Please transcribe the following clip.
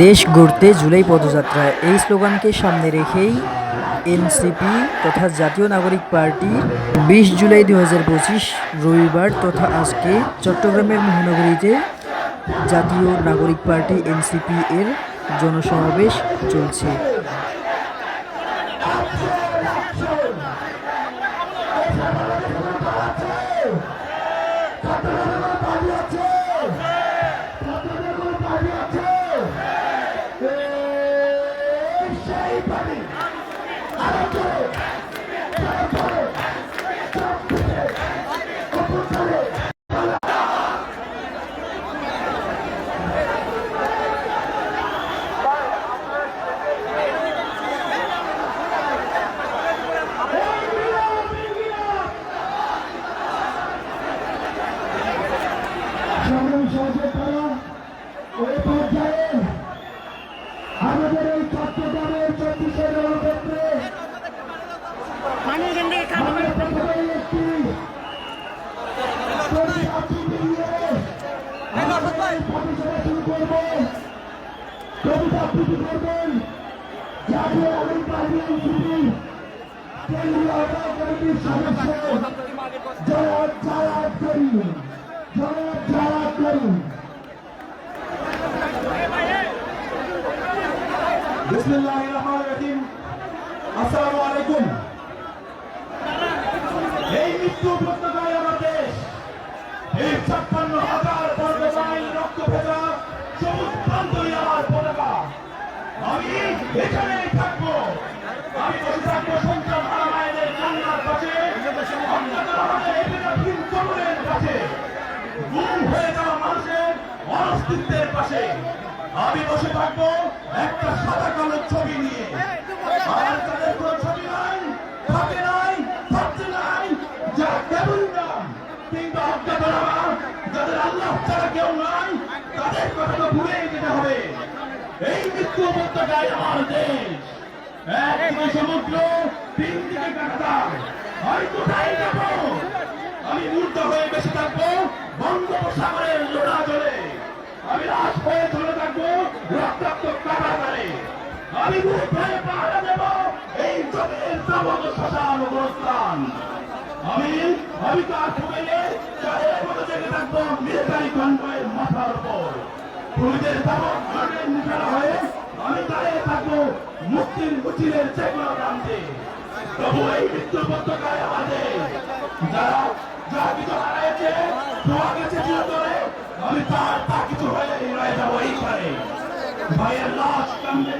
দেশ গড়তে জুলাই পদযাত্রা, এই স্লোগানকে সামনে রেখেই এনসিপি তথা জাতীয় নাগরিক পার্টি ২০ জুলাই ২০২৫ রবিবার তথা আজকে চট্টগ্রামের মহানগরীতে জাতীয় নাগরিক পার্টি এনসিপি এর জনসমাবেশ চলছে। আমাদের এই চট্টগ্রামের ২৪শে রণক্ষেত্রে শুরু করবো। কবিতা আবৃত্তি করবেন জাতীয় নাগরিক পার্টি এনসিপি কেন্দ্রীয় আহ্বায়ক কমিটির সদস্য জনাব জালাল করিম। বিসমিল্লাহির রহমানির রহিম। আসসালামু আলাইকুম। এই মৃত্যু উপত্যকায় আমার দেশ, এই ৫৬,০০০ বর্গ মাইল রক্ত ভেজা সবুজ প্রান্তই আমার পতাকা। আমি এখানেই থাকবো, আমি বসে থাকবো সন্তান হারা মায়েদের কান্নার পাশে, কবরের পাশে, গুম হয়ে যাওয়া মানুষের অস্তিত্বের পাশে। আমি বসে থাকবো একটা সাদা কালো ছবি নিয়ে। আর তাদের কোনো ছবি নাই, থাকে নাই, থাকতে নাই, যা কেবল নাম কিংবা অজ্ঞাতনামা, যাদের আল্লাহ ছাড়া কেউ নাই, তাদের কথা তো ভুলেই যেতে হবে। এই মৃত্যু উপত্যকায় আমার দেশ, একদিকে সমুদ্র, তিন দিকে কাঁটাতার। আমি কোথায় যাব? আমি মূর্ত হয়ে বেঁচে থাকবো বঙ্গোপসাগরের লোড়া জলে। আমি লাশ হয়ে চলে থাকবো রক্তাক্ত কারাগারে। আমি বুক হয়ে পাহারা দেব এই জমির প্রবল শ্মশান গোরস্থান। আমি কার ঠুকাইলে চারের মতো জেগে থাকবো মিলিটারি কনভয়ের মাথার উপর। পুলিশের দাবক ঘাটের নিশানা হয়ে আমি দাঁড়িয়ে থাকবো মুক্তির মিছিলের যেকোনো প্রান্তে। তবু এই মৃত্যু উপত্যকায় আমাদের যারা যা কিছু হারাইছে, পাওয়া গেছে চিরতরে, আমি তার তা কিছু হয়ে রয়ে যাবো এইখানে। ভাইয়ের লাশ কান্দে